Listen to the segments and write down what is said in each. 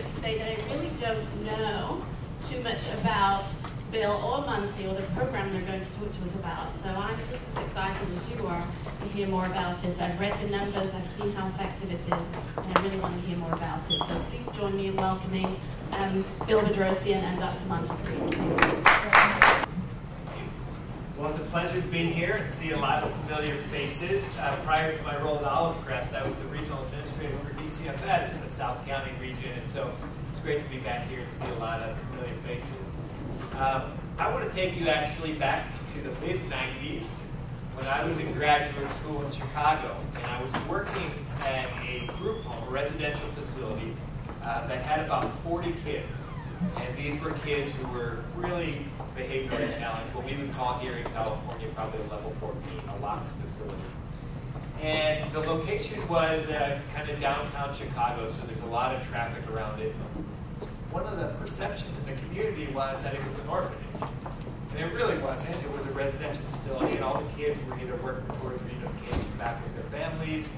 to say that I really don't know too much about Bill or Monte or the program they're going to talk to us about. So I'm just as excited as you are to hear more about it. I've read the numbers, I've seen how effective it is, and I really want to hear more about it. So please join me in welcoming Bill Bedrossian and Dr. Monte. Well, it's a pleasure being here and see a lot of familiar faces. Prior to my role at Olive Crest, I was the regional administrator for DCFS in the South County region, and so it's great to be back here and see a lot of familiar faces. I want to take you actually back to the mid-90s when I was in graduate school in Chicago, and I was working at a group home, a residential facility, that had about 40 kids. And these were kids who were really behaviorally challenged, what we would call here in California probably a level 14, a locked facility. And the location was kind of downtown Chicago, so there's a lot of traffic around it. One of the perceptions in the community was that it was an orphanage. And it really wasn't. It was a residential facility, and all the kids were either working towards reunification back with their families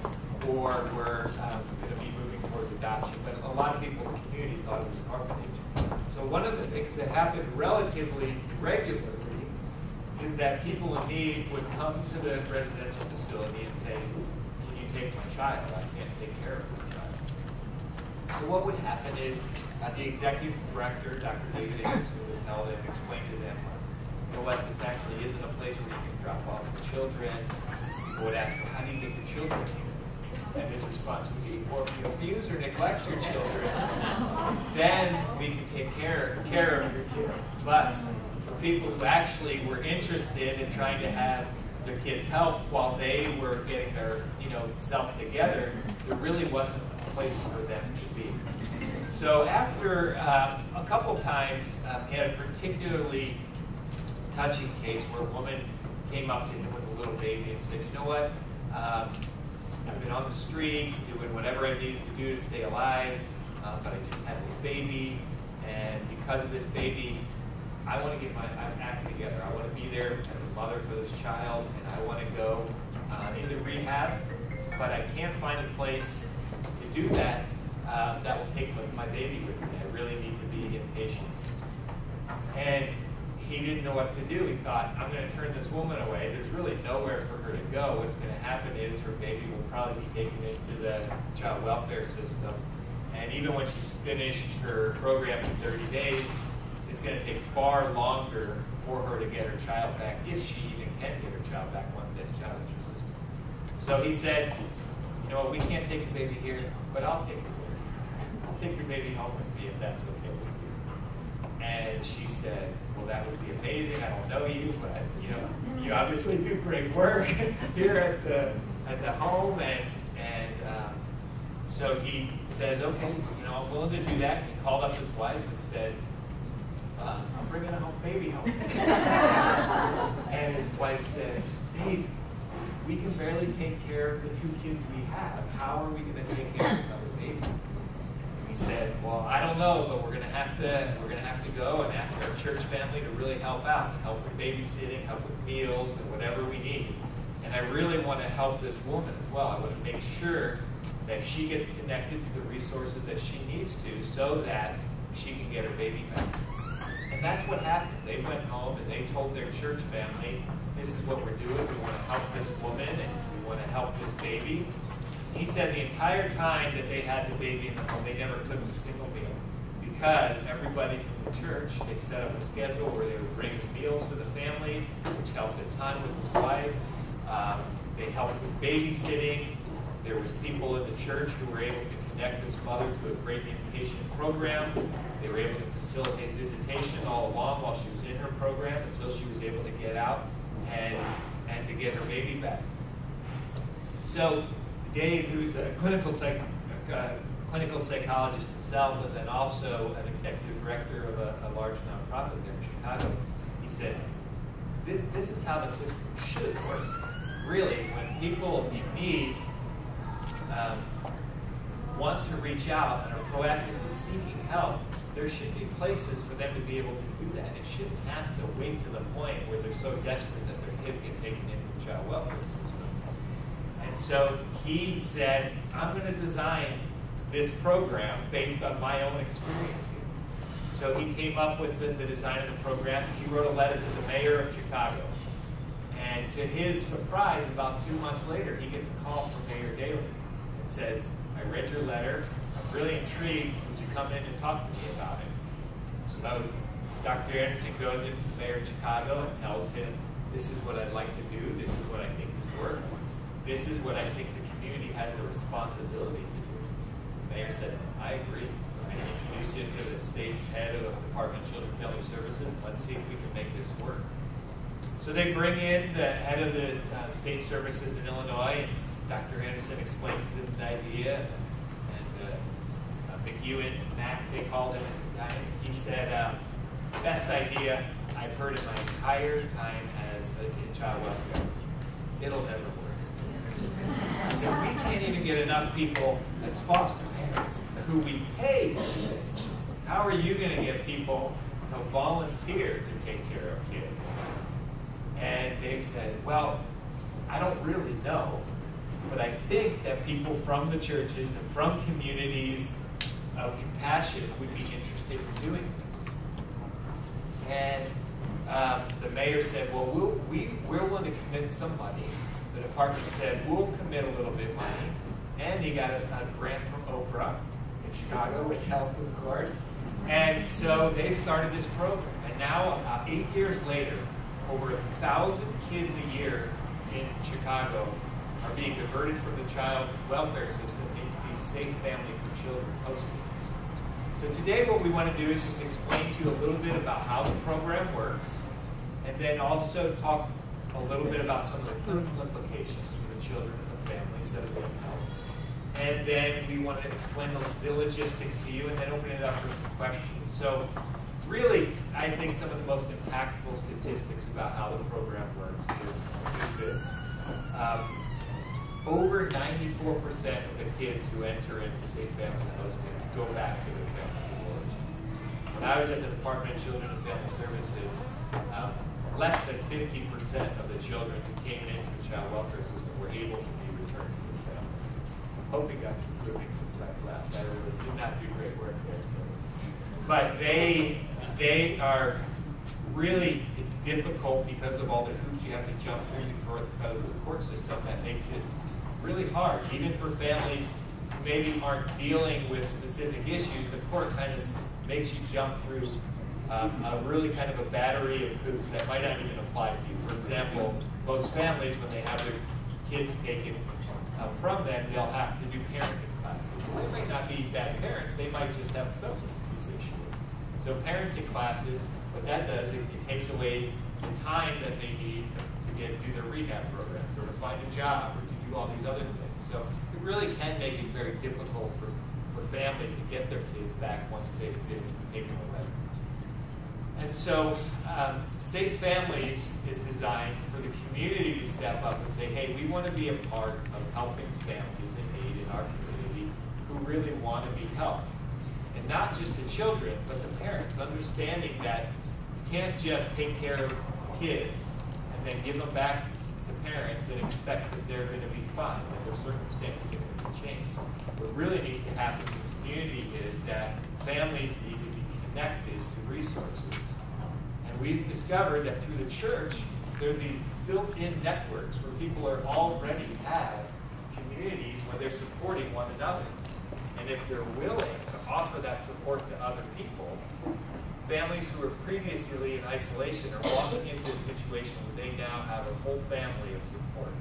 or were going to be moving towards adoption. But a lot of people in the community thought it was an orphanage. So one of the things that happened relatively regularly is that people in need would come to the residential facility and say, "Can you take my child? I can't take care of my child." So what would happen is the executive director, Dr. David Anderson, would tell them, explain to them, you know what, this actually isn't a place where you can drop off the children. People would ask, well, how do you get the children here? And his response would be, well, if you abuse or neglect your children, then we can take care of your kid. But for people who actually were interested in trying to have their kids help while they were getting their self together, there really wasn't a place for them to be. So after a couple times, he had a particularly touching case where a woman came up to him with a little baby and said, you know what, I've been on the streets doing whatever I needed to do to stay alive, but I just had this baby, and because of this baby, I want to get my act together. I want to be there as a mother for this child, and I want to go into rehab, but I can't find a place to do that that will take my baby with me. I really need to be inpatient. And he didn't know what to do. He thought, I'm going to turn this woman away. There's really nowhere for her to go. What's going to happen is her baby will probably be taken into the child welfare system. And even when she's finished her program in 30 days, it's going to take far longer for her to get her child back, if she even can get her child back once that child is her system. So he said, you know what, we can't take the baby here, but I'll take her. I'll take your baby home with me if that's okay with you. And she said, well, that would be amazing. I don't know you, but you obviously do great work here at the home. And so he says, okay, I'm willing to do that. He called up his wife and said, I'm bringing a baby home. And his wife says, Dave, we can barely take care of the 2 kids we have. How are we going to take care of another baby? He said, well, I don't know, but we're going to have to go and ask our church family to really help out, help with babysitting, help with meals, and whatever we need. And I really want to help this woman as well. I want to make sure that she gets connected to the resources that she needs to so that she can get her baby back. And that's what happened. They went home and they told their church family, this is what we're doing. We want to help this woman and we want to help this baby. He said the entire time that they had the baby in the home, they never cooked a single meal because everybody from the church, they set up a schedule where they would bring meals for the family, which helped a ton with his wife. They helped with babysitting. There was people in the church who were able to connect this mother to a great inpatient program. They were able to facilitate visitation all along while she was in her program until she was able to get out and to get her baby back. So Dave, who's a clinical psychologist himself and then also an executive director of a large nonprofit there in Chicago, he said, this is how the system should work. Really, when people in need want to reach out and are proactively seeking help, there should be places for them to be able to do that. It shouldn't have to wait to the point where they're so desperate that their kids get taken into the child welfare system. And so he said, I'm going to design this program based on my own experience here. So he came up with the design of the program. He wrote a letter to the mayor of Chicago. And to his surprise, about 2 months later, he gets a call from Mayor Daley and says, I read your letter. I'm really intrigued. Would you come in and talk to me about it? So Dr. Anderson goes into the mayor of Chicago and tells him, this is what I'd like to do. This is what I think is work. This is what I think the community has a responsibility to do. The mayor said, I agree. I introduce you to the state head of the Department of Children and Family Services. Let's see if we can make this work. So they bring in the head of the state services in Illinois, and Dr. Anderson explains to them the idea. And McEwen, Mac, they called him, and he said, best idea I've heard in my entire time as a child welfare. It'll never work. So we can't even get enough people as foster parents who we pay to do this. How are you going to get people to volunteer to take care of kids? And they said, well, I don't really know, but I think that people from the churches and from communities of compassion would be interested in doing this. And the mayor said, well, we're willing to commit some money. The department said, we'll commit a little bit of money. And he got a grant from Oprah in Chicago, which helped, of course. And so they started this program. And now, 8 years later, over 1,000 kids a year in Chicago are being diverted from the child welfare system into these safe family for children hosted. So today what we want to do is just explain to you a little bit about how the program works, and then also talk a little bit about some of the clinical implications for the children and the families that are being helped. And then we want to explain the logistics to you and then open it up for some questions. So really, I think some of the most impactful statistics about how the program works is this. Over 94% of the kids who enter into Safe Families hosting go back to their families of origin. When I was at the Department of Children and Family Services, less than 50% of the children who came into the child welfare system were able to be returned to their families. I'm hoping that's improving since I left. I really did not do great work there. But they are really, it's difficult because of all the hoops you have to jump through because of the court system. That makes it really hard, even for families who maybe aren't dealing with specific issues. The court kind of makes you jump through a really kind of a battery of hoops that might not even apply to you. For example, most families, when they have their kids taken from them, they'll have to do parenting classes. They might not be bad parents, they might just have a substance abuse issue. So parenting classes, what that does, it takes away the time that they need to do their rehab programs, or to find a job, or to do all these other things. So it really can make it very difficult for families to get their kids back once they've been taken away. And so Safe Families is designed for the community to step up and say, hey, we want to be a part of helping families in need in our community who really want to be helped. And not just the children, but the parents, understanding that you can't just take care of kids and then give them back to parents and expect that they're going to be fine, that their circumstances are going to change. What really needs to happen in the community is that families need to be connected to resources. And we've discovered that through the church, there are these built-in networks where people are already have communities where they're supporting one another. And if they're willing to offer that support to other people, families who were previously in isolation are walking into a situation where they now have a whole family of support.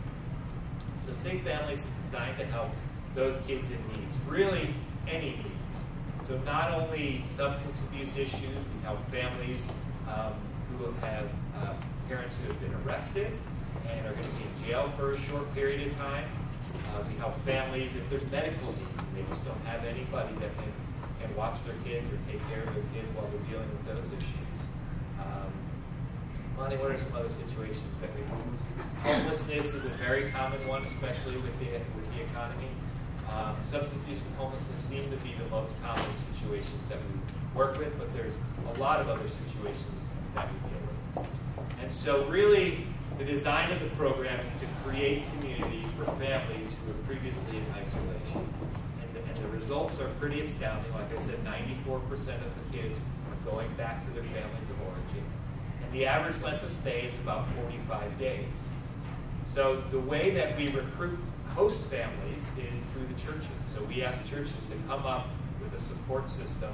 So Safe Families is designed to help those kids in needs, really any needs. So not only substance abuse issues, we help families who have parents who have been arrested and are going to be in jail for a short period of time. We help families if there's medical needs and they just don't have anybody that can watch their kids or take care of their kids while they're dealing with those issues. Monte, what are some other situations that we have? Homelessness is a very common one, especially with the economy. Substance abuse and homelessness seem to be the most common situations that we work with, but there's a lot of other situations that we deal with. And so really, the design of the program is to create community for families who were previously in isolation. And And the results are pretty astounding. Like I said, 94% of the kids are going back to their families of origin. And the average length of stay is about 45 days. So the way that we recruit host families is through the churches. So we ask churches to come up with a support system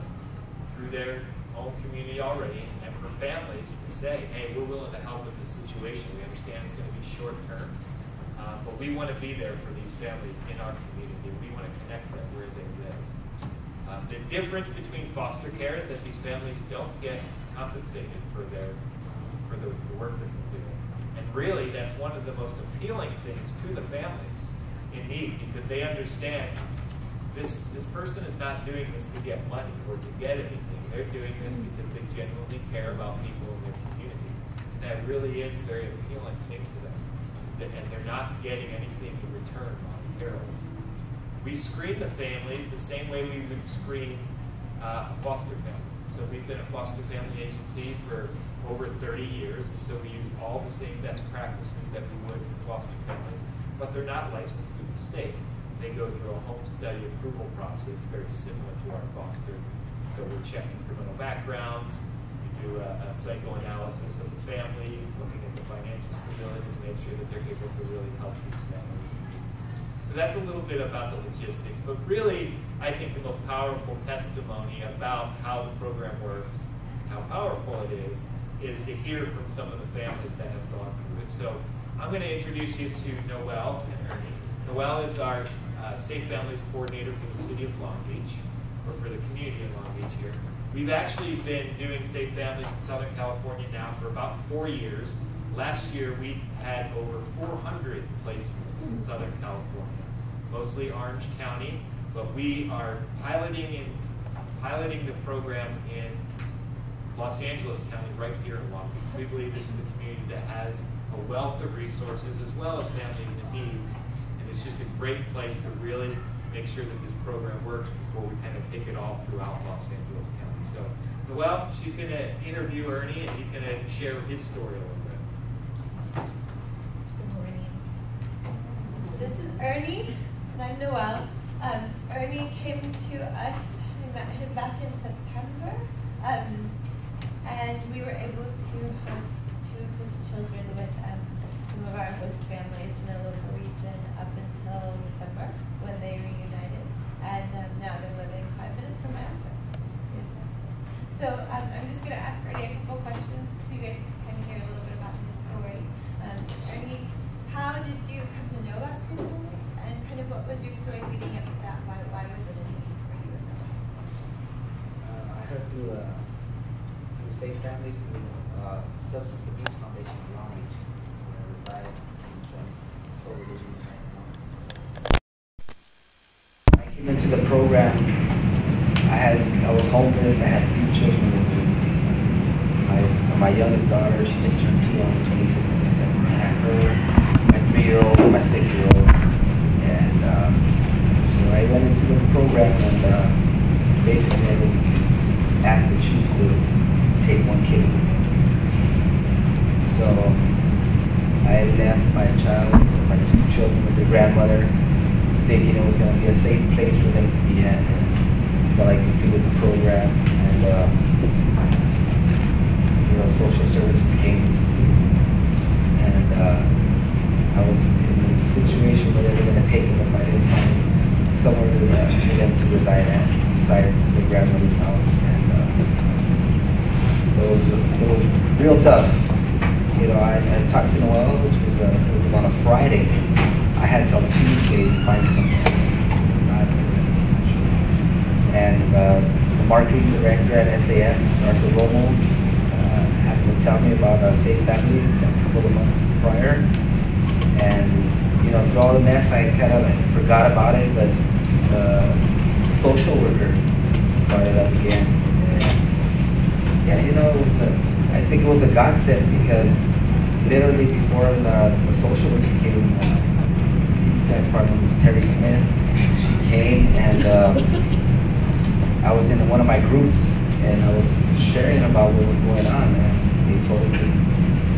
through their own community already, and for families to say, hey, we're willing to help with this situation. We understand it's going to be short term, but we want to be there for these families in our community. We want to connect them where they live. The difference between foster care is that these families don't get compensated for the work that they're doing. And really, that's one of the most appealing things to the families in need, because they understand this person is not doing this to get money or to get anything. They're doing this because they genuinely care about people in their community. And that really is a very appealing thing to them. And they're not getting anything in return monetarily. We screen the families the same way we would screen a foster family. So we've been a foster family agency for over 30 years, and so we use all the same best practices that we would for foster families, but they're not licensed through the state. They go through a home study approval process very similar to our foster. So we're checking criminal backgrounds, we do a psychoanalysis of the family, looking at the financial stability to make sure that they're able to really help these families. So that's a little bit about the logistics, but really, I think the most powerful testimony about how the program works, how powerful it is to hear from some of the families that have gone through it. So I'm going to introduce you to Noelle and Ernie. Noelle is our Safe Families Coordinator for the City of Long Beach, or for the community in Long Beach here. We've actually been doing Safe Families in Southern California now for about 4 years. Last year we had over 400 placements in Southern California, mostly Orange County, but we are piloting the program in Los Angeles County right here in Long Beach. We believe this is a community that has a wealth of resources as well as families in needs, and it's just a great place to really make sure that this program works before we kind of take it all throughout Los Angeles County. So, Noelle, she's going to interview Ernie, and he's going to share his story a little bit. Good morning. This is Ernie, and I'm Noelle. Ernie came to us, we met him back in September, and we were able to host 2 of his children with some of our host families in the local region up until December, when they reunited, and now they're living 5 minutes from my office. So I'm just going to ask Ernie a couple questions so you guys can kind of hear a little bit about his story. Ernie, how did you come to know about Safe Families, and kind of what was your story leading up to that? Why was it a need for you? I heard through Safe Families, through Substance Abuse Foundation in Long Beach, where I reside in joint sober living. I came into the program. I was homeless. I had 3 children with me. My youngest daughter, she just turned 2 on the 26th of December. I had her, my 3-year-old, and my 6-year-old. And so I went into the program, and basically I was asked to choose to take 1 kid with me. So I left my 2 children with their grandmother, thinking it was going to be a safe place for them to be at. But I completed the program, and social services came, and I was in a situation where they were going to take them if I didn't find somewhere for them to reside at besides their grandmother's house. And so it was real tough. I talked to Noelle, which was it was on a Friday. I had till Tuesday to find something. And the marketing director at SAF, Arthur Romo, happened to tell me about Safe Families a couple of months prior. And through all the mess, I kind of forgot about it, but the social worker brought it up again. And yeah, I think it was a godsend, because literally before the social worker came, you guys probably know Miss Terry Smith. She came, and I was in one of my groups, and I was sharing about what was going on, and they told me,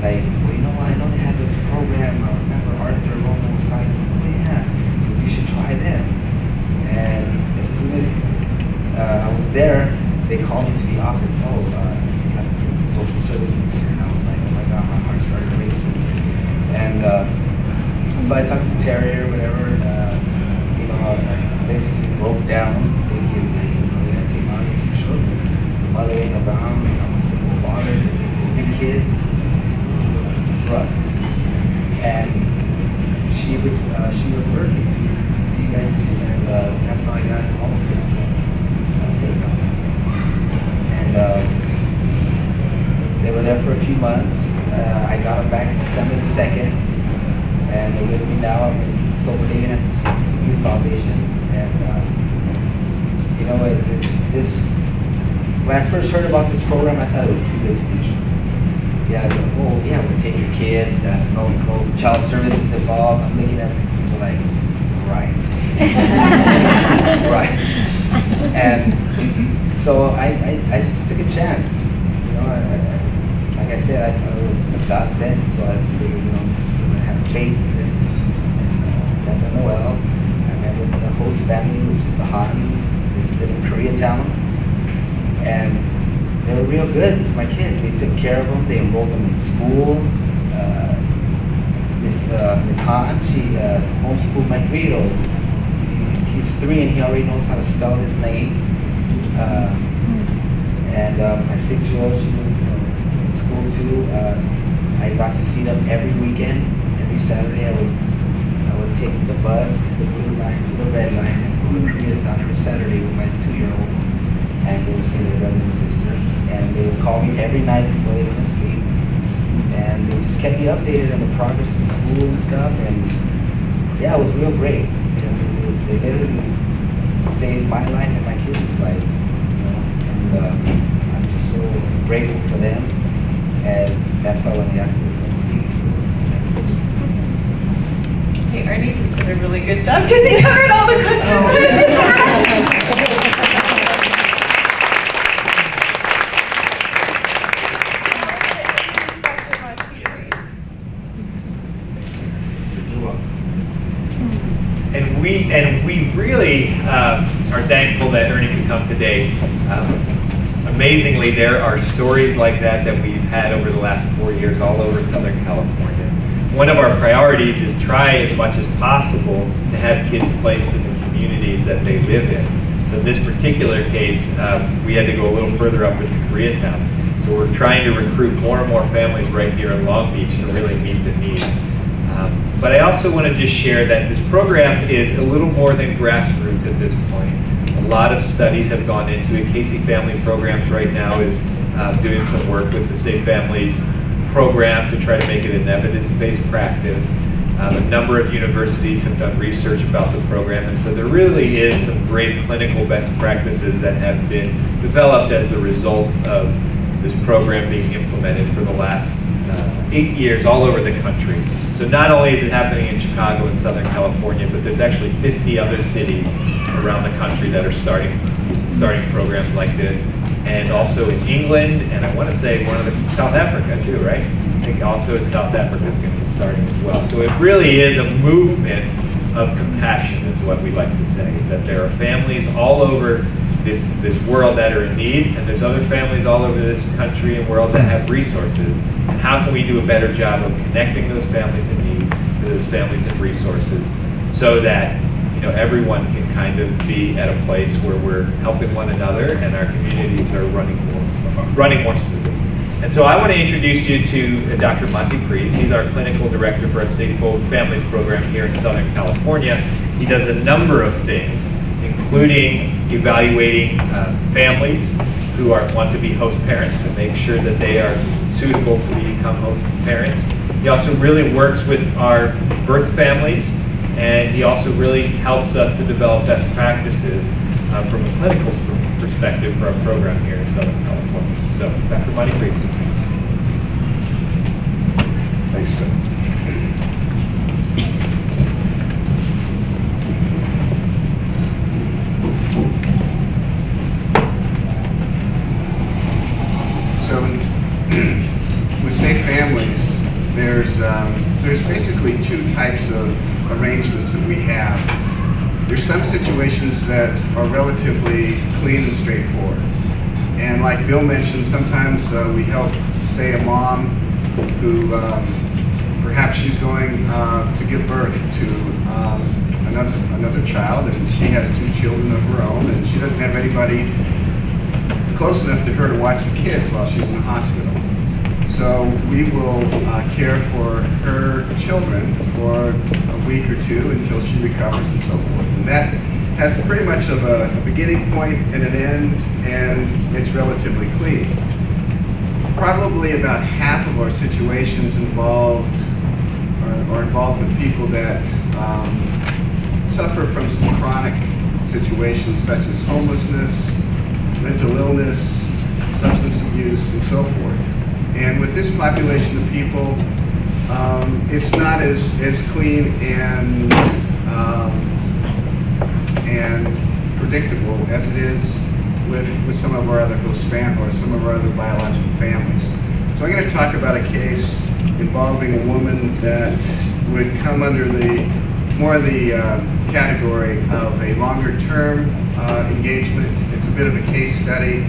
like, well, I know they have this program. I remember Arthur Romo was talking. I said, oh yeah, you should try them. And this is soon as I was there, they called me to the office. Oh, social services here, and I was like, oh my God, my heart started racing. And so I talked to Terry or whatever. You know, I basically broke down, thinking that they're gonna take on two children. The mother ain't around. I'm a single father, 3 kids. It's rough. And she referred me to you guys too, and that's how I got home. And they were there for a few months. I got them back December the 2nd, and they're with me now. I'm in sober living at the CCC Youth Foundation, and you know, when I first heard about this program, I thought it was too good to be true. Yeah, oh yeah, we'll take your kids, no child services involved. I'm looking at these people like, right. Right. And so I just took a chance. You know, like I said, I thought it was a godsend, so I figured, you know, just gonna have faith in this. And met with Noel. I met with the host family, which is the Hans. They still in Koreatown. And they were real good to my kids. They took care of them. They enrolled them in school. Miss Han, she homeschooled my 3-year-old. He's 3 and he already knows how to spell his name. And my 6-year-old, she was in school too. I got to see them every weekend. Every Saturday I would take the bus to the blue line, to the red line, and go to Koreatown every Saturday with my 2-year-old and go see their brother and sister. And they would call me every night before they went to sleep. And they just kept me updated on the progress in school and stuff. And yeah, it was real great. They literally saved my life and my kids' life. You know? And I'm just so grateful for them. And that's why when they asked me to come speak. Hey, Ernie just did a really good job because he covered all the questions. And we really are thankful that Ernie could come today. Amazingly, there are stories like that we've had over the last 4 years all over Southern California. One of our priorities is try as much as possible to have kids placed in the communities that they live in. So in this particular case, we had to go a little further up into Koreatown. So we're trying to recruit more and more families right here in Long Beach to really meet the need. But I also want to just share that this program is a little more than grassroots at this point. A lot of studies have gone into it. Casey Family Programs right now is doing some work with the Safe Families program to try to make it an evidence-based practice. A number of universities have done research about the program, and so there really is some great clinical best practices that have been developed as the result of this program being implemented for the last 8 years all over the country. So not only is it happening in Chicago and Southern California, but there's actually 50 other cities around the country that are starting programs like this. And also in England, and I want to say one of the, South Africa too, right? I think also in South Africa is going to be starting as well. So it really is a movement of compassion is what we like to say, is that there are families all over this world that are in need, and there's other families all over this country and world that have resources. And how can we do a better job of connecting those families in need to those families and resources so that everyone can kind of be at a place where we're helping one another and our communities are running more smoothly. And so I want to introduce you to Dr. Monte Pries. He's our clinical director for our Safe Families program here in Southern California. He does a number of things, including evaluating families who want to be host parents to make sure that they are suitable to become host parents. He also really works with our birth families, and he also really helps us to develop best practices from a clinical perspective for our program here in Southern California. So, Dr. Monte Pries. Thanks, Ben. So, with Safe Families, there's basically 2 types of arrangements that we have. there's some situations that are relatively clean and straightforward. And like Bill mentioned, sometimes we help, say, a mom who perhaps she's going to give birth to another child, and she has 2 children of her own, and she doesn't have anybody close enough to her to watch the kids while she's in the hospital. So we will care for her children for a week or 2 until she recovers and so forth. And that has pretty much of a beginning point and an end, and it's relatively clean. Probably about half of our situations involved are involved with people that suffer from some chronic situations such as homelessness, mental illness, substance abuse, and so forth. And with this population of people, it's not as clean and predictable as it is with some of our other host families or some of our other biological families. So I'm going to talk about a case involving a woman that would come under more of the category of a longer-term engagement. It's a bit of a case study.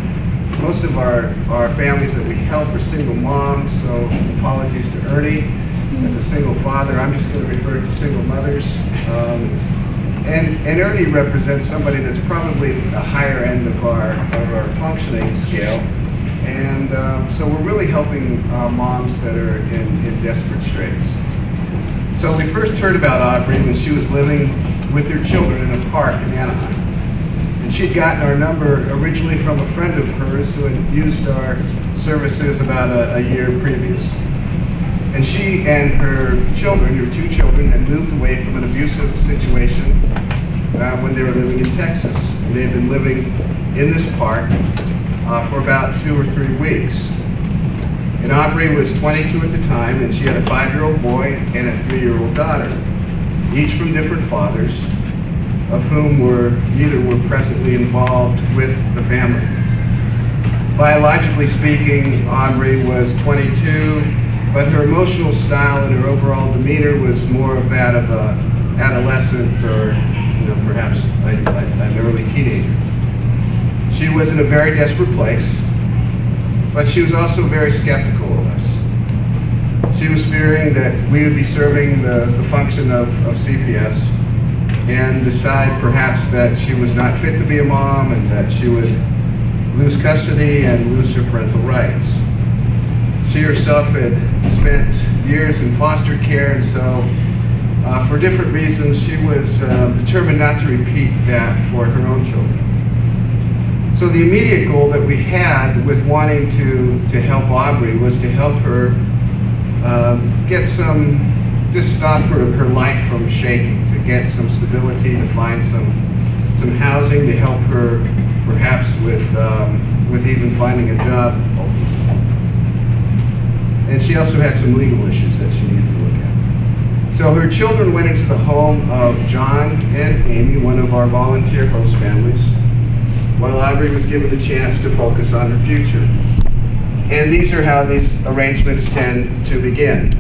Most of our families that we help are single moms, so apologies to Ernie. As a single father, I'm just going to refer to single mothers. And Ernie represents somebody that's probably the higher end of our functioning scale. And so we're really helping moms that are in desperate straits. So we first heard about Aubrey when she was living with her children in a park in Anaheim. And she'd gotten our number originally from a friend of hers who had used our services about a year previous. And she and her children, her 2 children, had moved away from an abusive situation when they were living in Texas. And they had been living in this park for about 2 or 3 weeks. And Aubrey was 22 at the time, and she had a 5-year-old boy and a 3-year-old daughter, each from different fathers, of whom neither were presently involved with the family. Biologically speaking, Aubrey was 22, but her emotional style and her overall demeanor was more of that of an adolescent or perhaps an early teenager. She was in a very desperate place, but she was also very skeptical of us. She was fearing that we would be serving the function of CPS and decide perhaps that she was not fit to be a mom and that she would lose custody and lose her parental rights. She herself had spent years in foster care, and so for different reasons she was determined not to repeat that for her own children. So the immediate goal that we had with wanting to help Aubrey was to help her just stop her life from shaking, to get some stability, to find some housing, to help her perhaps with even finding a job ultimately. And she also had some legal issues that she needed to look at. So her children went into the home of John and Amy, one of our volunteer host families, while Aubrey was given the chance to focus on her future. And these are how these arrangements tend to begin.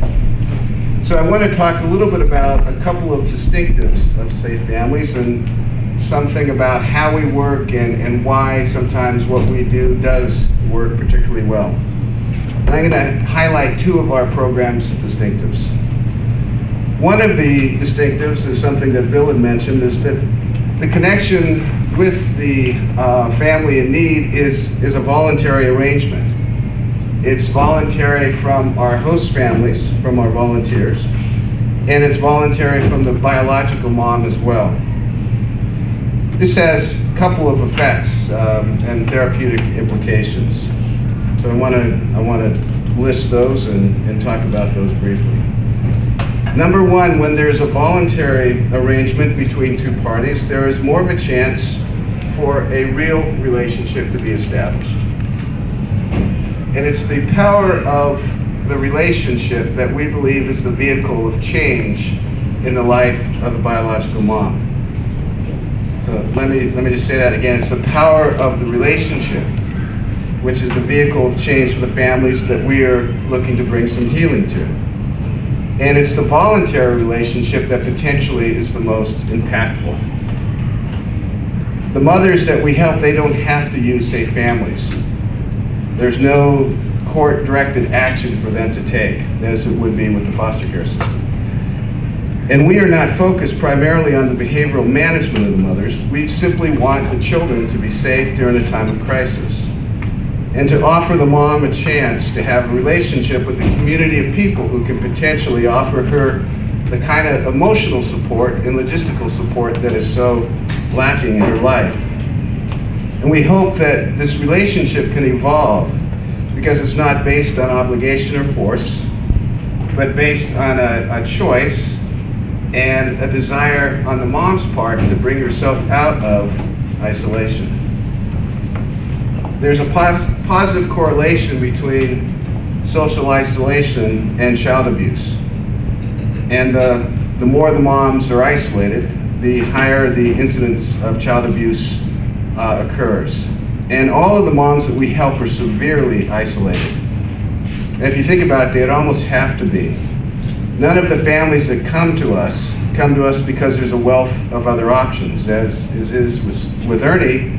So I want to talk a little bit about a couple of distinctives of safe families and something about how we work and why sometimes what we do does work particularly well. And I'm going to highlight 2 of our program's distinctives. One of the distinctives is something that Bill had mentioned, is that the connection with the family in need is a voluntary arrangement. It's voluntary from our host families, from our volunteers, and it's voluntary from the biological mom as well. This has a couple of effects and therapeutic implications. So I want to list those and talk about those briefly. Number 1, when there's a voluntary arrangement between 2 parties, there is more of a chance for a real relationship to be established. And it's the power of the relationship that we believe is the vehicle of change in the life of the biological mom. So let me just say that again. It's the power of the relationship, which is the vehicle of change for the families that we are looking to bring some healing to. And it's the voluntary relationship that potentially is the most impactful. The mothers that we help, they don't have to use safe families. There's no court-directed action for them to take, as it would be with the foster care system. And we are not focused primarily on the behavioral management of the mothers. We simply want the children to be safe during a time of crisis, and to offer the mom a chance to have a relationship with a community of people who can potentially offer her the kind of emotional support and logistical support that is so lacking in her life. And we hope that this relationship can evolve, because it's not based on obligation or force, but based on a choice and a desire on the mom's part to bring herself out of isolation. There's a positive correlation between social isolation and child abuse. And the more the moms are isolated, the higher the incidence of child abuse occurs. And all of the moms that we help are severely isolated. And if you think about it, they'd almost have to be. None of the families that come to us because there's a wealth of other options. As is with Ernie,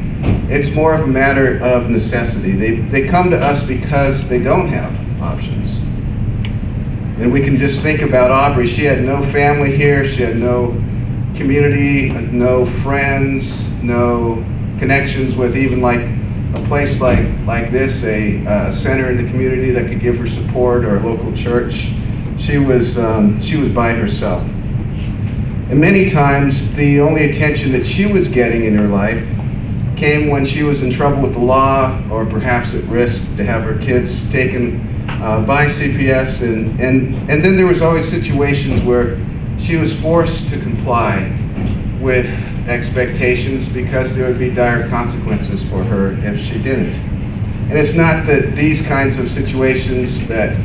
it's more of a matter of necessity. They come to us because they don't have options. And we can just think about Aubrey. She had no family here. She had no community, no friends, no connections with even like a place like this, a center in the community that could give her support, or a local church. She was by herself. And many times the only attention that she was getting in her life came when she was in trouble with the law, or perhaps at risk to have her kids taken by CPS, and then there was always situations where she was forced to comply with expectations because there would be dire consequences for her if she didn't. And it's not that these kinds of situations that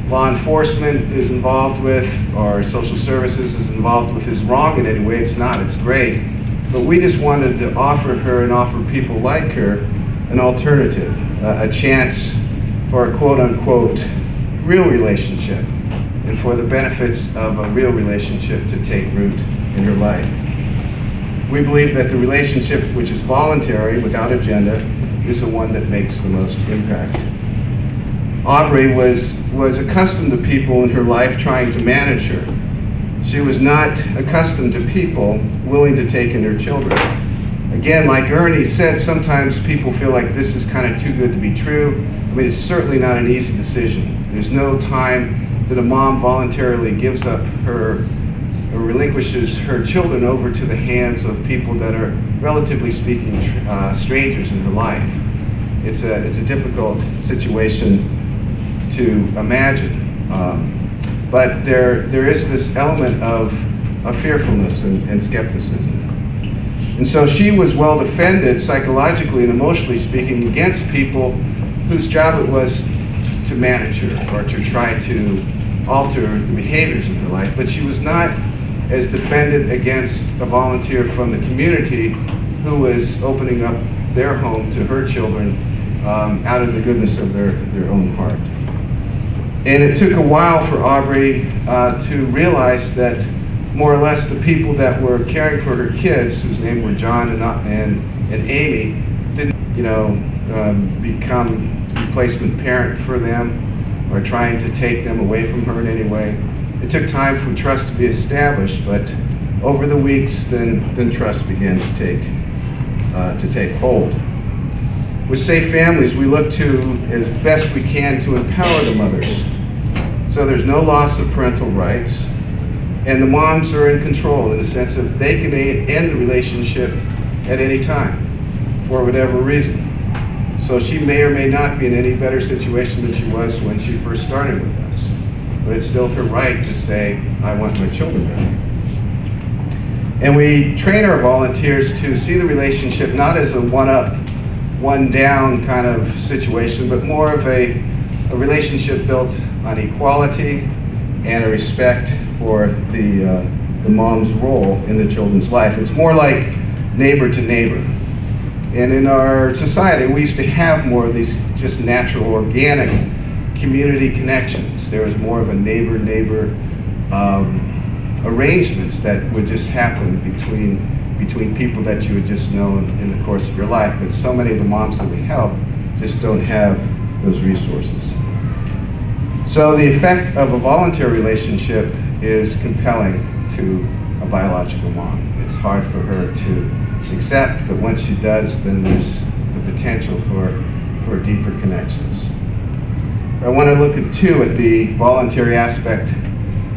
law enforcement is involved with or social services is involved with is wrong in any way. It's not. It's great. But we just wanted to offer her and offer people like her an alternative, a chance for a quote-unquote real relationship, and for the benefits of a real relationship to take root in her life. We believe that the relationship which is voluntary, without agenda, is the one that makes the most impact. Aubrey was accustomed to people in her life trying to manage her. She was not accustomed to people willing to take in her children. Again, like Ernie said, sometimes people feel like this is kind of too good to be true. I mean, it's certainly not an easy decision. There's no time that a mom voluntarily gives up her or relinquishes her children over to the hands of people that are, relatively speaking, strangers in her life. It's a difficult situation to imagine. But there is this element of fearfulness and skepticism. And so she was well defended psychologically and emotionally speaking against people whose job it was to manage her or to try to alter the behaviors in her life. But she was not as defended against a volunteer from the community who was opening up their home to her children out of the goodness of their own heart. And it took a while for Aubrey to realize that more or less the people that were caring for her kids, whose names were John and Amy, didn't, become replacement parent for them or trying to take them away from her in any way. It took time for trust to be established, but over the weeks, then trust began to take hold. With Safe Families, we look to, as best we can, to empower the mothers. So there's no loss of parental rights, and the moms are in control in the sense that they can end the relationship at any time for whatever reason. So she may or may not be in any better situation than she was when she first started with us. But it's still her right to say, I want my children back. And we train our volunteers to see the relationship not as a one-up, one-down kind of situation, but more of a relationship built on equality and a respect for the mom's role in the children's life. It's more like neighbor to neighbor. And in our society, we used to have more of these just natural, organic community connections. There was more of a neighbor-neighbor arrangements that would just happen between between people that you would just know in the course of your life, but so many of the moms that we help just don't have those resources. So the effect of a volunteer relationship is compelling to a biological mom. It's hard for her to accept, but once she does, then there's the potential for deeper connections. I want to look at the voluntary aspect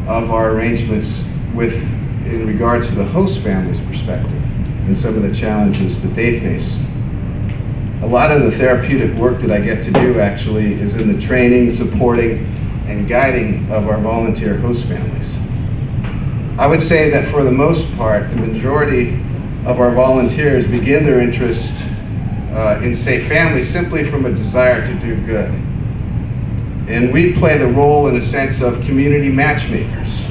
of our arrangements in regards to the host family's perspective and some of the challenges that they face. A lot of the therapeutic work that I get to do actually is in the training, supporting, and guiding of our volunteer host families. I would say that for the most part, the majority of our volunteers begin their interest in safe families simply from a desire to do good. And we play the role in a sense of community matchmakers.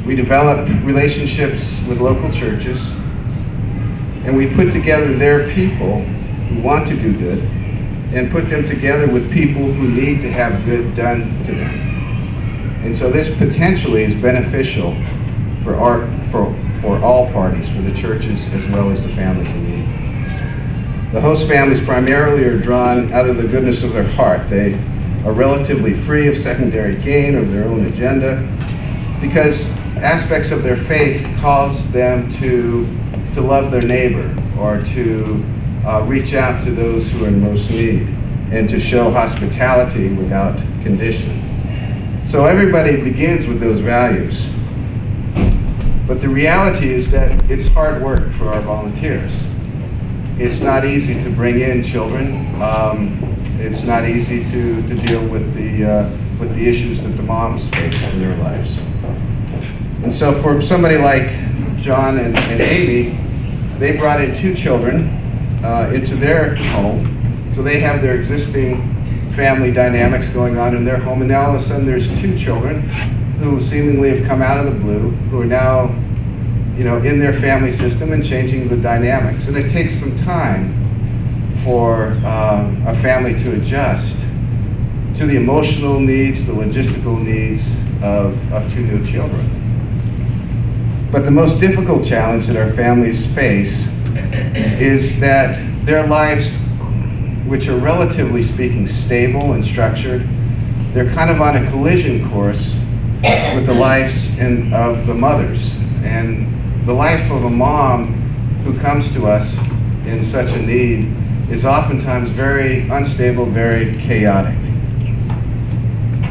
We develop relationships with local churches, and we put together their people who want to do good and put them together with people who need to have good done to them. And so this potentially is beneficial for all parties, for the churches as well as the families in need. The host families primarily are drawn out of the goodness of their heart. They are relatively free of secondary gain or their own agenda because aspects of their faith cause them to love their neighbor or to reach out to those who are in most need and to show hospitality without condition. So everybody begins with those values. But the reality is that it's hard work for our volunteers. It's not easy to bring in children. It's not easy to deal with the issues that the moms face in their lives. And so for somebody like John and Amy, they brought in 2 children into their home. So they have their existing family dynamics going on in their home, and now all of a sudden there's 2 children who seemingly have come out of the blue, who are now, in their family system and changing the dynamics. And it takes some time for a family to adjust to the emotional needs, the logistical needs of 2 new children. But the most difficult challenge that our families face is that their lives, which are relatively speaking stable and structured, they're kind of on a collision course with the lives of the mothers. And the life of a mom who comes to us in such a need is oftentimes very unstable, very chaotic.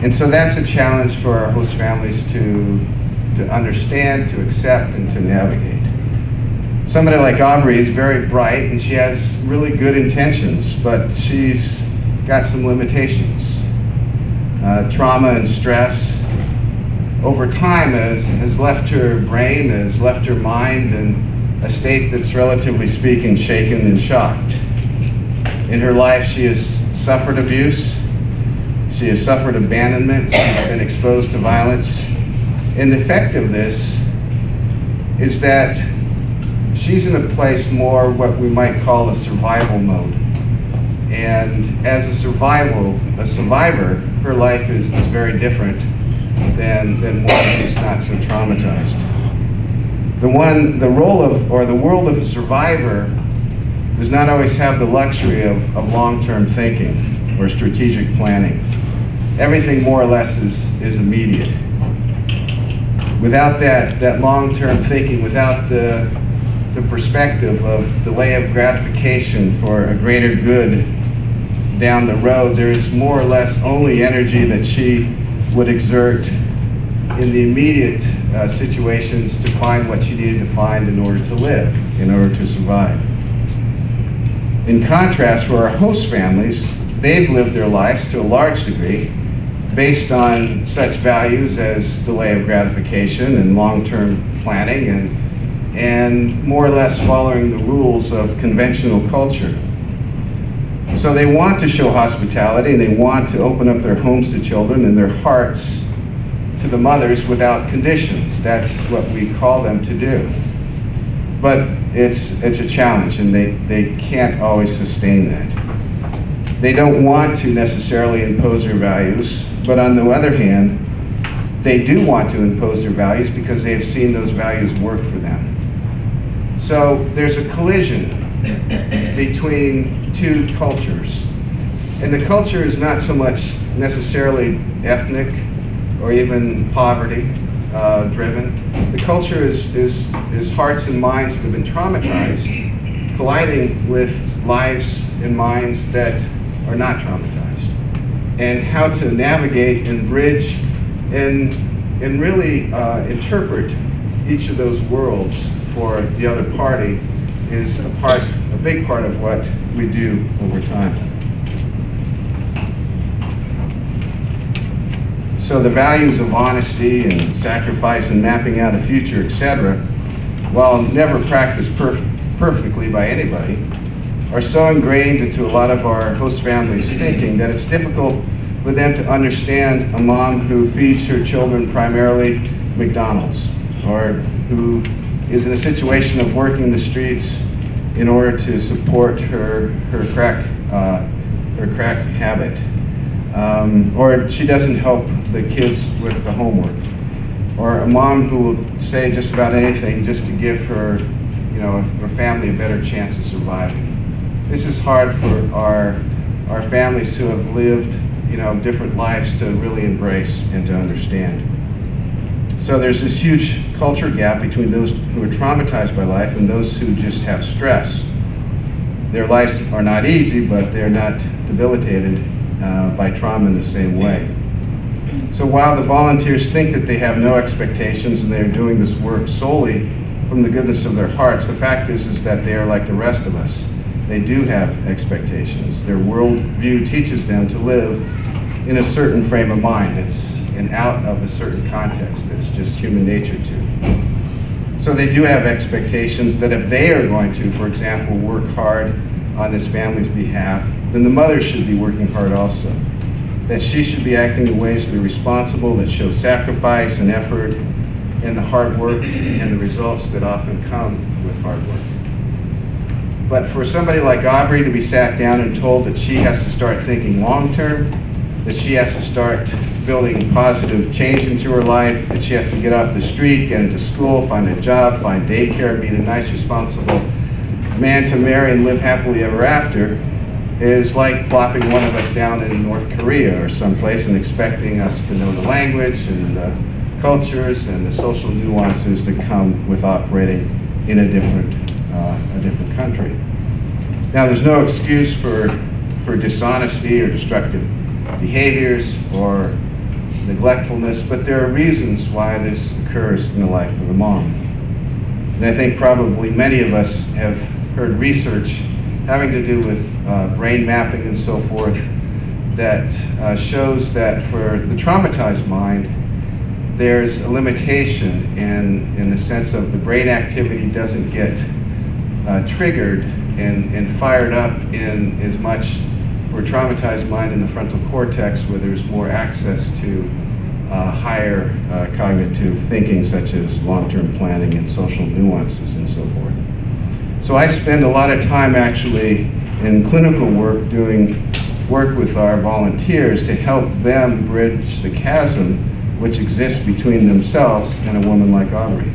And so that's a challenge for our host families to understand, to accept, and to navigate. Somebody like Aubrey is very bright and she has really good intentions, but she's got some limitations. Trauma and stress over time has left her brain, has left her mind in a state that's relatively speaking shaken and shocked. In her life, she has suffered abuse, she has suffered abandonment, she's been exposed to violence. And the effect of this is that she's in a place more what we might call a survival mode. And as a survivor, her life is very different than one who's not so traumatized. The world of a survivor does not always have the luxury of long-term thinking or strategic planning. Everything more or less is immediate. Without that long-term thinking, without the perspective of delay of gratification for a greater good down the road, there is more or less only energy that she would exert in the immediate situations to find what she needed to find in order to live, in order to survive. In contrast, for our host families, they've lived their lives to a large degree based on such values as delay of gratification and long-term planning and more or less following the rules of conventional culture. So they want to show hospitality and they want to open up their homes to children and their hearts to the mothers without conditions. That's what we call them to do. But it's a challenge and they can't always sustain that. They don't want to necessarily impose their values, but on the other hand, they do want to impose their values because they have seen those values work for them. So there's a collision between two cultures. And the culture is not so much necessarily ethnic or even poverty driven. The culture is hearts and minds that have been traumatized, colliding with lives and minds that are not traumatized. And how to navigate and bridge and really interpret each of those worlds for the other party is a big part of what we do over time. So the values of honesty and sacrifice and mapping out a future, etc., while never practiced perfectly by anybody, are so ingrained into a lot of our host families' thinking that it's difficult for them to understand a mom who feeds her children primarily McDonald's, or who is in a situation of working the streets in order to support her crack habit. Or she doesn't help the kids with the homework. Or a mom who will say just about anything just to give her, her family a better chance of surviving. This is hard for our families who have lived, different lives to really embrace and to understand. So there's this huge culture gap between those who are traumatized by life and those who just have stress. Their lives are not easy, but they're not debilitated by trauma in the same way. So while the volunteers think that they have no expectations and they're doing this work solely from the goodness of their hearts, the fact is that they are like the rest of us. They do have expectations. Their worldview teaches them to live in a certain frame of mind. It's and out of a certain context. It's just human nature to. So they do have expectations that if they are going to, for example, work hard on this family's behalf, then the mother should be working hard also. That she should be acting in ways that are responsible, that show sacrifice and effort, and the hard work and the results that often come with hard work. But for somebody like Aubrey to be sat down and told that she has to start thinking long-term, that she has to start building positive change into her life, that she has to get off the street, get into school, find a job, find daycare, meet a nice, responsible man to marry and live happily ever after, is like plopping one of us down in North Korea or someplace and expecting us to know the language and the cultures and the social nuances that come with operating in a different country. Now, there's no excuse for dishonesty or destructive behaviors or neglectfulness, but there are reasons why this occurs in the life of the mom. And I think probably many of us have heard research having to do with brain mapping and so forth that shows that for the traumatized mind, there's a limitation in the sense of the brain activity doesn't get triggered and fired up in as much for a traumatized mind in the frontal cortex, where there's more access to higher cognitive thinking, such as long-term planning and social nuances and so forth. So I spend a lot of time actually in clinical work doing work with our volunteers to help them bridge the chasm which exists between themselves and a woman like Aubrey.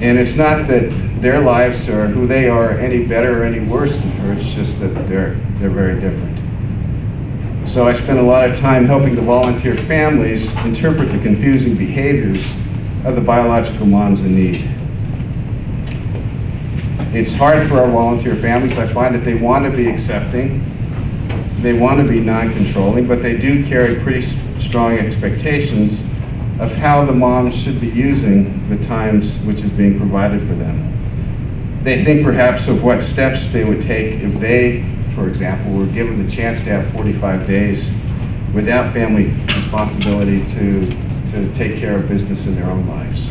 And it's not that their lives or who they are any better or any worse than her, it's just that they're very different. So I spend a lot of time helping the volunteer families interpret the confusing behaviors of the biological moms in need. It's hard for our volunteer families. I find that they want to be accepting, they want to be non-controlling, but they do carry pretty strong expectations of how the moms should be using the times which is being provided for them. They think perhaps of what steps they would take if they, for example, were given the chance to have 45 days without family responsibility to take care of business in their own lives.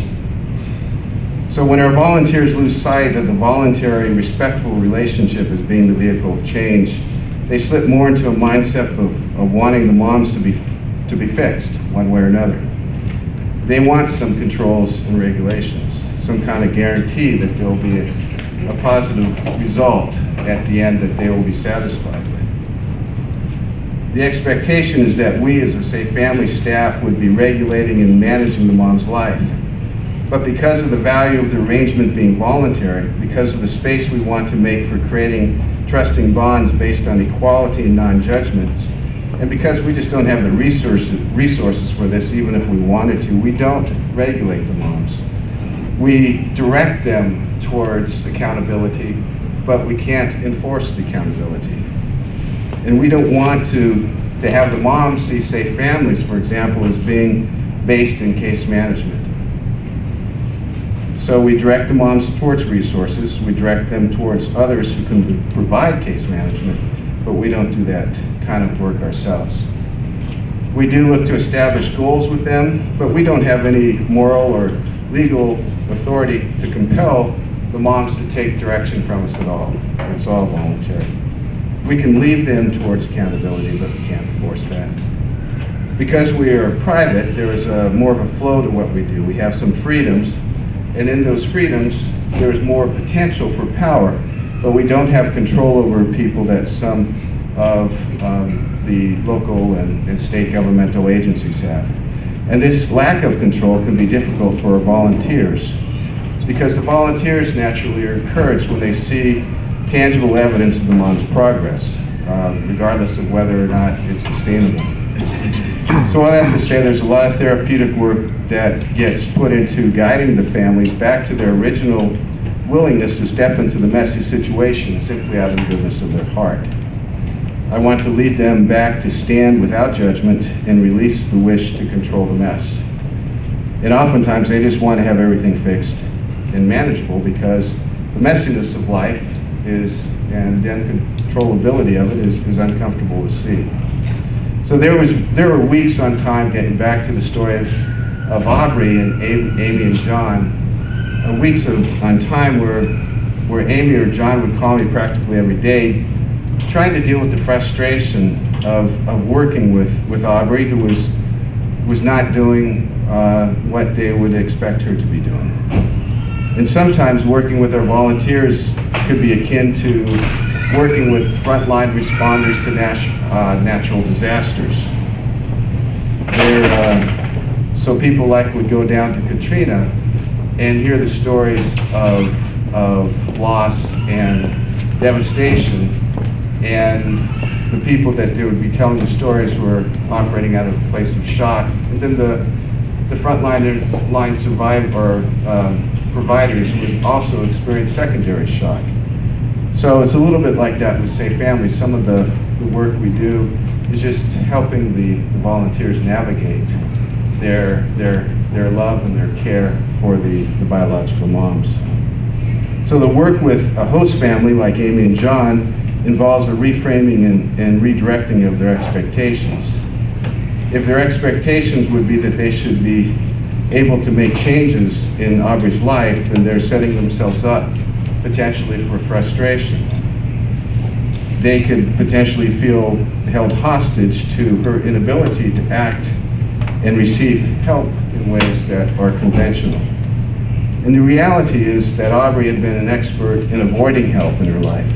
So when our volunteers lose sight of the voluntary, respectful relationship as being the vehicle of change, they slip more into a mindset of wanting the moms to be fixed one way or another. They want some controls and regulations, some kind of guarantee that there will be a positive result at the end that they will be satisfied with. The expectation is that we as a safe family staff would be regulating and managing the mom's life. But because of the value of the arrangement being voluntary, because of the space we want to make for creating trusting bonds based on equality and non-judgments, and because we just don't have the resources for this, even if we wanted to, we don't regulate the moms. We direct them towards accountability, but we can't enforce the accountability. And we don't want to have the moms see safe families, for example, as being based in case management. So we direct the moms towards resources, we direct them towards others who can provide case management, but we don't do that kind of work ourselves. We do look to establish goals with them, but we don't have any moral or legal authority to compel the moms to take direction from us at all. It's all voluntary. We can lead them towards accountability, but we can't force that. Because we are private, there is more of a flow to what we do. We have some freedoms, and in those freedoms, there's more potential for power, but we don't have control over people that some of the local and state governmental agencies have. And this lack of control can be difficult for our volunteers, because the volunteers naturally are encouraged when they see tangible evidence of the mom's progress, regardless of whether or not it's sustainable. So all I have to say, there's a lot of therapeutic work that gets put into guiding the families back to their original willingness to step into the messy situation simply out of the goodness of their heart. I want to lead them back to stand without judgment and release the wish to control the mess. And oftentimes they just want to have everything fixed and manageable, because the messiness of life is, and the uncontrollability of it is uncomfortable to see. So there were weeks on time, getting back to the story of Aubrey and Amy and John, weeks on time where Amy or John would call me practically every day, trying to deal with the frustration of working with Aubrey, who was not doing what they would expect her to be doing. And sometimes working with our volunteers could be akin to working with frontline responders to natural disasters. So people would go down to Katrina and hear the stories of loss and devastation, and the people that they would be telling the stories were operating out of a place of shock. And then the frontline survivor providers would also experience secondary shock. So it's a little bit like that with Safe Families. Some of the work we do is just helping the volunteers navigate their love and their care for the biological moms. So the work with a host family like Amy and John involves a reframing and redirecting of their expectations. If their expectations would be that they should be able to make changes in Aubrey's life, then they're setting themselves up potentially for frustration. They could potentially feel held hostage to her inability to act and receive help in ways that are conventional. And the reality is that Aubrey had been an expert in avoiding help in her life,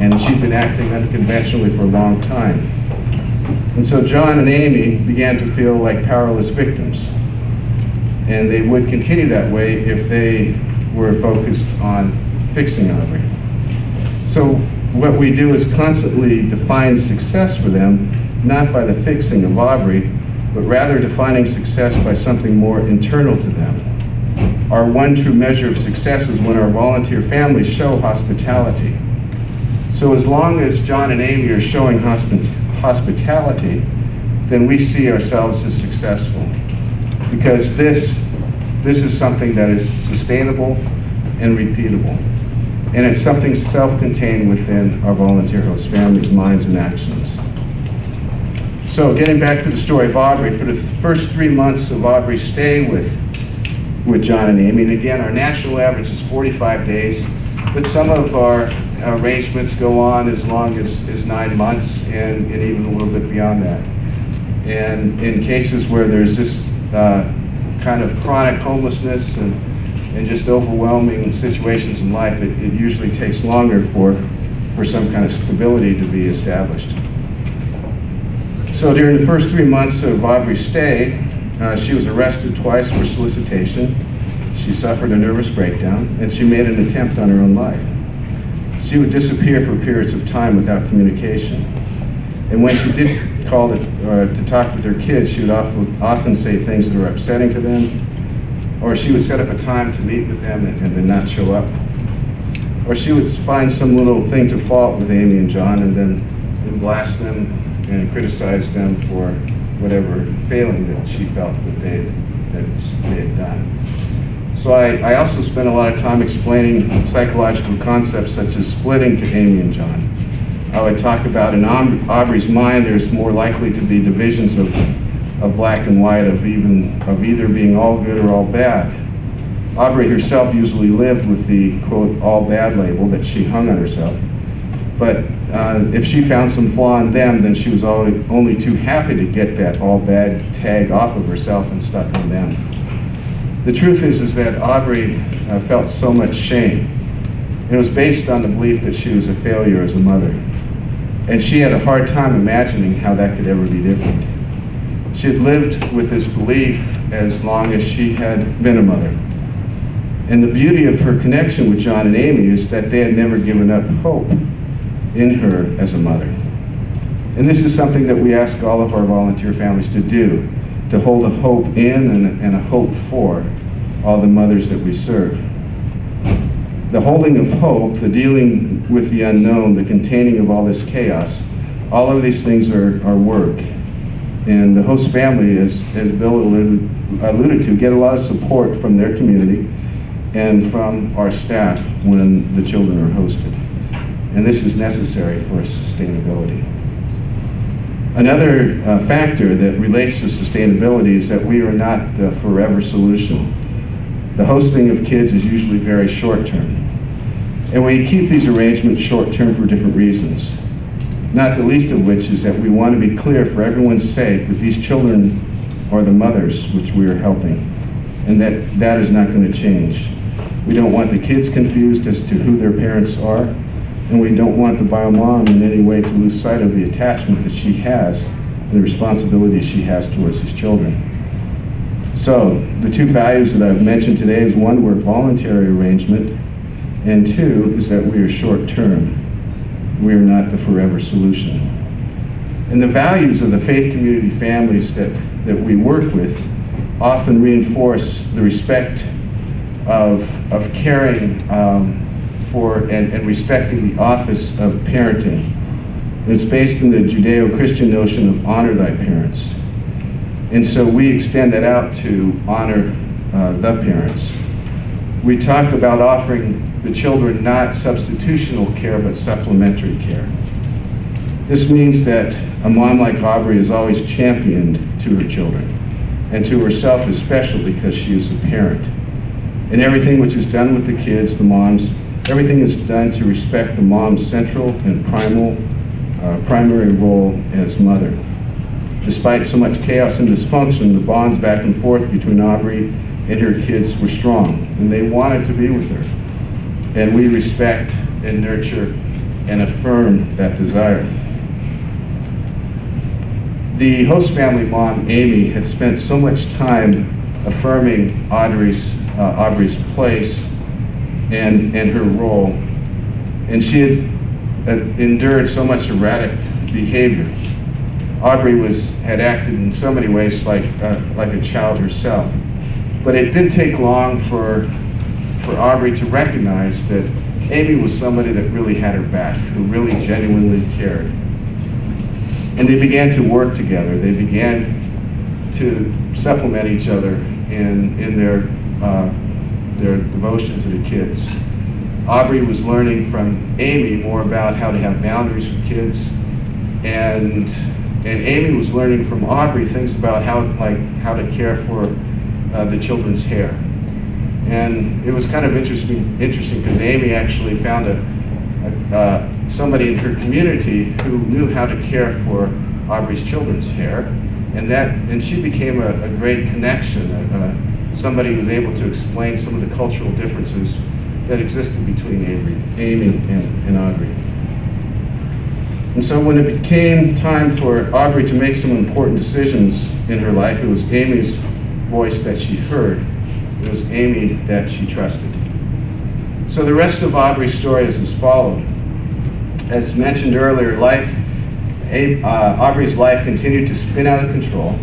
and she'd been acting unconventionally for a long time. And so John and Amy began to feel like powerless victims, and they would continue that way if they were focused on fixing Aubrey. So what we do is constantly define success for them, not by the fixing of Aubrey, but rather defining success by something more internal to them. Our one true measure of success is when our volunteer families show hospitality. So as long as John and Amy are showing hospitality, then we see ourselves as successful. Because this is something that is sustainable and repeatable. And it's something self-contained within our volunteer host families' minds and actions. So getting back to the story of Aubrey, for the first 3 months of Aubrey's stay with John and Amy, and again, our national average is 45 days, but some of our arrangements go on as long as 9 months and even a little bit beyond that. And in cases where there's this kind of chronic homelessness and just overwhelming situations in life, it usually takes longer for some kind of stability to be established. So during the first 3 months of Aubrey's stay, she was arrested twice for solicitation. she suffered a nervous breakdown, and she made an attempt on her own life. She would disappear for periods of time without communication. And when she did call to talk with her kids, she would often say things that were upsetting to them, or she would set up a time to meet with them and then not show up. Or she would find some little thing to fault with Amy and John and then blast them and criticize them for whatever failing that she felt that they had done. So I also spent a lot of time explaining psychological concepts such as splitting to Amy and John. I would talk about in Aubrey's mind there's more likely to be divisions of black and white, of either being all good or all bad. Aubrey herself usually lived with the, quote, all bad label that she hung on herself. But if she found some flaw in them, then she was only too happy to get that all bad tag off of herself and stuck on them. The truth is that Aubrey felt so much shame. It was based on the belief that she was a failure as a mother. And she had a hard time imagining how that could ever be different. She had lived with this belief as long as she had been a mother. And the beauty of her connection with John and Amy is that they had never given up hope in her as a mother. And this is something that we ask all of our volunteer families to do, to hold a hope in and a hope for all the mothers that we serve. The holding of hope, the dealing with the unknown, the containing of all this chaos, all of these things are work. And the host family, as Bill alluded to, get a lot of support from their community and from our staff when the children are hosted. And this is necessary for sustainability. Another factor that relates to sustainability is that we are not the forever solution. The hosting of kids is usually very short-term. And we keep these arrangements short-term for different reasons. Not the least of which is that we want to be clear for everyone's sake that these children are the mothers which we are helping, and that is not going to change. We don't want the kids confused as to who their parents are, and we don't want the bio mom in any way to lose sight of the attachment that she has and the responsibility she has towards his children. So the two values that I've mentioned today is one, we're voluntary arrangement, and two is that we are short-term. We are not the forever solution. And the values of the faith community families that we work with often reinforce the respect of caring for and respecting the office of parenting. And it's based in the Judeo-Christian notion of honor thy parents. And so we extend that out to honor the parents. We talk about offering the children not substitutional care, but supplementary care. This means that a mom like Aubrey is always championed to her children, and to herself especially because she is a parent. And everything which is done with the kids, the moms, everything is done to respect the mom's central and primary role as mother. Despite so much chaos and dysfunction, the bonds back and forth between Aubrey and her kids were strong, and they wanted to be with her. And we respect and nurture and affirm that desire. The host family mom, Amy, had spent so much time affirming Aubrey's place and her role, and she had endured so much erratic behavior. Aubrey had acted in so many ways like a child herself. But it didn't take long for Aubrey to recognize that Amy was somebody that really had her back, who really genuinely cared. And they began to work together. They began to supplement each other in their devotion to the kids. Aubrey was learning from Amy more about how to have boundaries with kids, and Amy was learning from Aubrey things about how to care for the children's hair. And it was kind of interesting because Amy actually found somebody in her community who knew how to care for Aubrey's children's hair, and she became a great connection, somebody who was able to explain some of the cultural differences that existed between Amy and Aubrey. And so when it became time for Aubrey to make some important decisions in her life, it was Amy's voice that she heard. It was Amy that she trusted. So the rest of Aubrey's story is as followed. As mentioned earlier, Aubrey's life continued to spin out of control,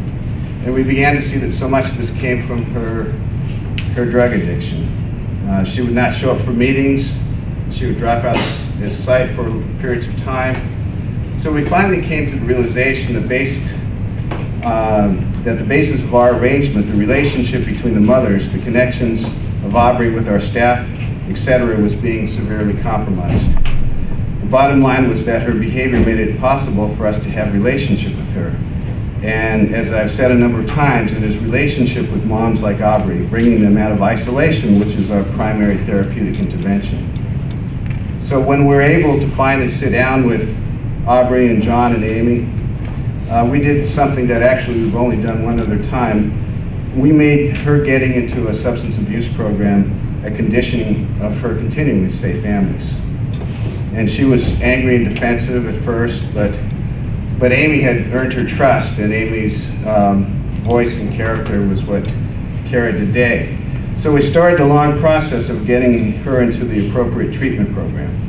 and we began to see that so much of this came from her drug addiction. She would not show up for meetings. She would drop out of sight for periods of time. So we finally came to the realization that the basis of our arrangement, the relationship between the mothers, the connections of Aubrey with our staff, etc., was being severely compromised. The bottom line was that her behavior made it impossible for us to have a relationship with her. And as I've said a number of times, it is relationship with moms like Aubrey, bringing them out of isolation, which is our primary therapeutic intervention. So when we're able to finally sit down with Aubrey and John and Amy, we did something that actually we've only done one other time. We made her getting into a substance abuse program a condition of her continuing with Safe Families. And she was angry and defensive at first, but Amy had earned her trust, and Amy's voice and character was what carried the day. So we started a long process of getting her into the appropriate treatment program.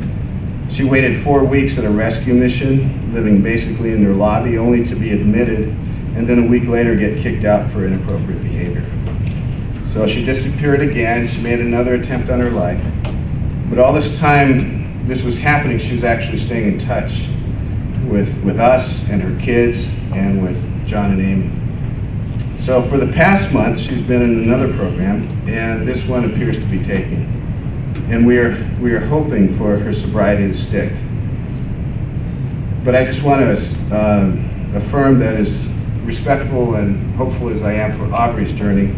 She waited 4 weeks at a rescue mission, living basically in their lobby, only to be admitted, and then a week later get kicked out for inappropriate behavior. So she disappeared again. She made another attempt on her life. But all this time this was happening, she was actually staying in touch with us and her kids and with John and Amy. So for the past month, she's been in another program, and this one appears to be taking. And we are hoping for her sobriety to stick. But I just want to affirm that as respectful and hopeful as I am for Aubrey's journey,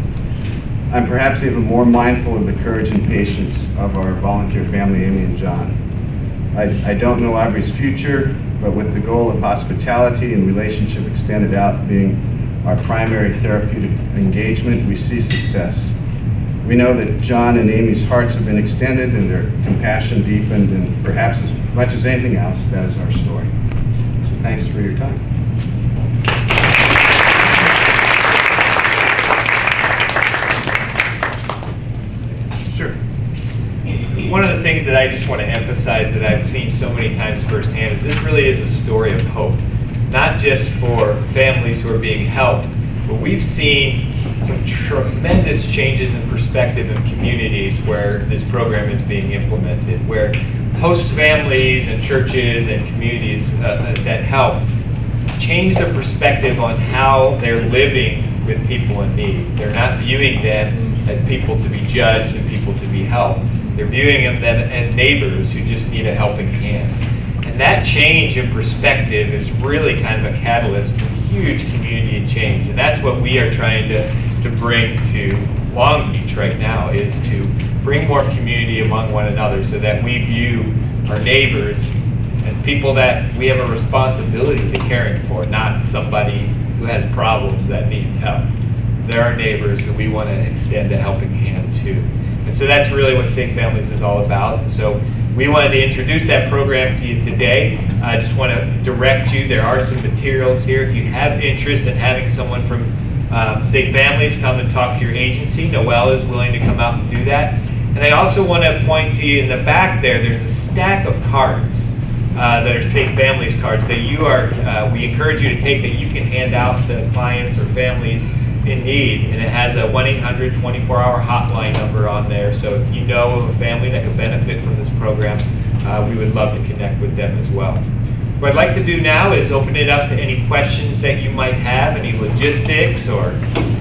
I'm perhaps even more mindful of the courage and patience of our volunteer family, Amy and John. I don't know Aubrey's future, but with the goal of hospitality and relationship extended out being our primary therapeutic engagement, we see success. We know that John and Amy's hearts have been extended and their compassion deepened, and perhaps as much as anything else, that is our story. So thanks for your time. Sure. One of the things that I just want to emphasize that I've seen so many times firsthand is this really is a story of hope, not just for families who are being helped, but we've seen some tremendous changes in perspective in communities where this program is being implemented, where host families and churches and communities that help change their perspective on how they're living with people in need. They're not viewing them as people to be judged and people to be helped. They're viewing them as neighbors who just need a helping hand. And that change in perspective is really kind of a catalyst for huge community change. And that's what we are trying to bring to Long Beach right now, is to bring more community among one another so that we view our neighbors as people that we have a responsibility to caring for, not somebody who has problems that needs help. They're our neighbors who we want to extend a helping hand to. And so that's really what Safe Families is all about. And so we wanted to introduce that program to you today. I just want to direct you. There are some materials here. If you have interest in having someone from Safe Families come and talk to your agency, Noelle is willing to come out and do that. And I also want to point to you in the back there's a stack of cards that are Safe Families cards that we encourage you to take, that you can hand out to clients or families in need. And it has a 1-800 24-hour hotline number on there. So if you know of a family that could benefit from this program, we would love to connect with them as well. What I'd like to do now is open it up to any questions that you might have, any logistics or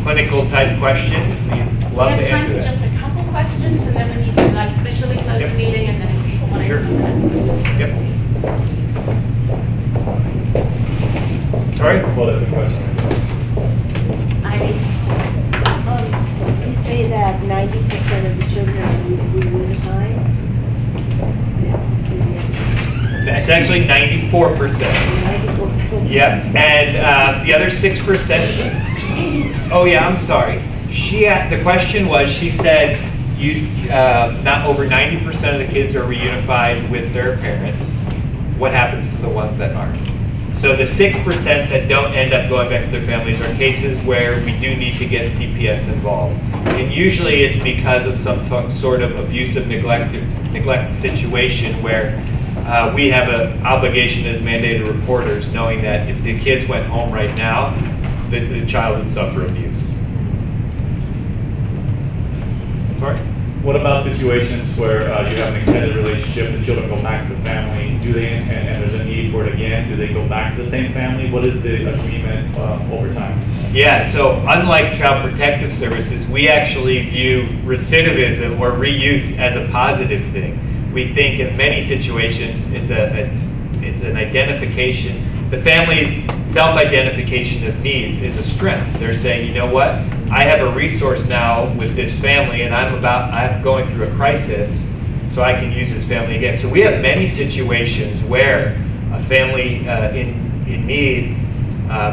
clinical type questions. We'd love to answer that. We have time for just a couple questions, and then we need to officially close the meeting, and then if people want to Sure. Yep. Sorry? Well, that's a question. You say that 90% of the children are reunified? That's actually 94%. 94%. Yep, and the other 6%, oh yeah, I'm sorry. The question was, she said, not over 90% of the kids are reunified with their parents. What happens to the ones that aren't? So the 6% that don't end up going back to their families are cases where we do need to get CPS involved. And usually it's because of some sort of abusive neglect situation where we have an obligation as mandated reporters, knowing that if the kids went home right now, the child would suffer abuse. Sorry? What about situations where you have an extended relationship, the children go back to the family, do they, and there's a need for it again, do they go back to the same family? What is the agreement over time? Yeah, so unlike Child Protective Services, we actually view recidivism or reuse as a positive thing. We think in many situations it's an identification. The family's self-identification of needs is a strength. They're saying, you know what, I have a resource now with this family and I'm going through a crisis, so I can use this family again. So we have many situations where a family in need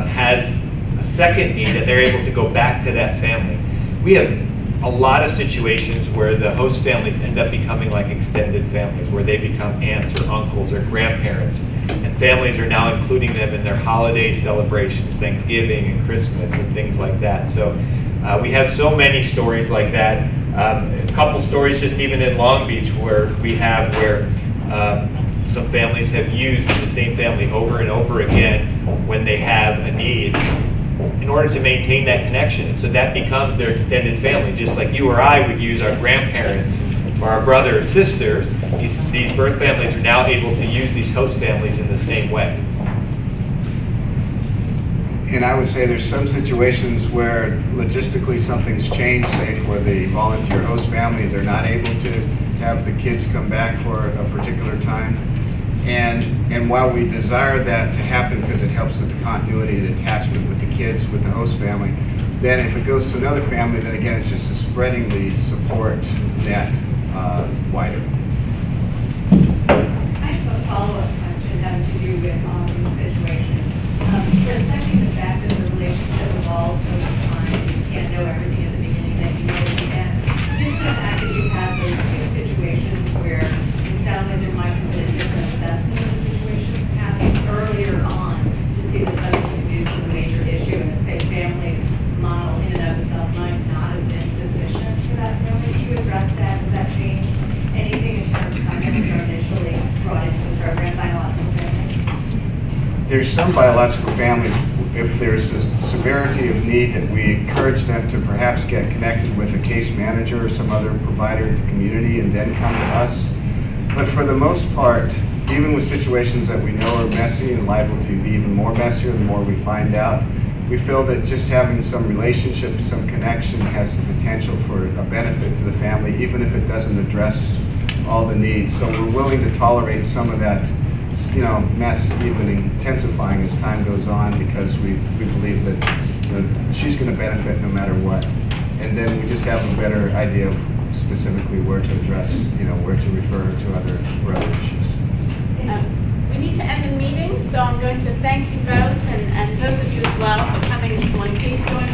has a second need and they're able to go back to that family. We have a lot of situations where the host families end up becoming like extended families, where they become aunts or uncles or grandparents, and families are now including them in their holiday celebrations, Thanksgiving and Christmas and things like that. So we have so many stories like that. A couple stories just even in Long Beach where some families have used the same family over and over again when they have a need, in order to maintain that connection. So that becomes their extended family, just like you or I would use our grandparents or our brother or sisters. These birth families are now able to use these host families in the same way. And I would say there's some situations where logistically something's changed, say for the volunteer host family, they're not able to have the kids come back for a particular time. And while we desire that to happen because it helps with the continuity and attachment with the kids, with the host family, then if it goes to another family, then again, it's just spreading the support net wider. I have a follow-up question having to do with this situation. Respecting the fact that the relationship evolves over time, you can't know everything at the beginning that you know at the end. Given the fact that you have those two situations where it sounds like there might have been a different assessment of the situation happening earlier on to see that substance abuse was a major issue, and the same family's model in and of itself might not have been sufficient for that family. Can you address that? Does that change anything in terms of how families are initially brought into the program, biological families? There's some biological families, if there's a severity of need, that we encourage them to perhaps get connected with a case manager or some other provider in the community and then come to us. But for the most part, even with situations that we know are messy and liable to be even more messier the more we find out, we feel that just having some relationship, some connection has the potential for a benefit to the family, even if it doesn't address all the needs. So we're willing to tolerate some of that, mess even intensifying as time goes on, because we believe that she's going to benefit no matter what. And then we just have a better idea of specifically where to address, where to refer to other issues. We need to end the meeting, so I'm going to thank you both and both of you as well for coming this morning. Please join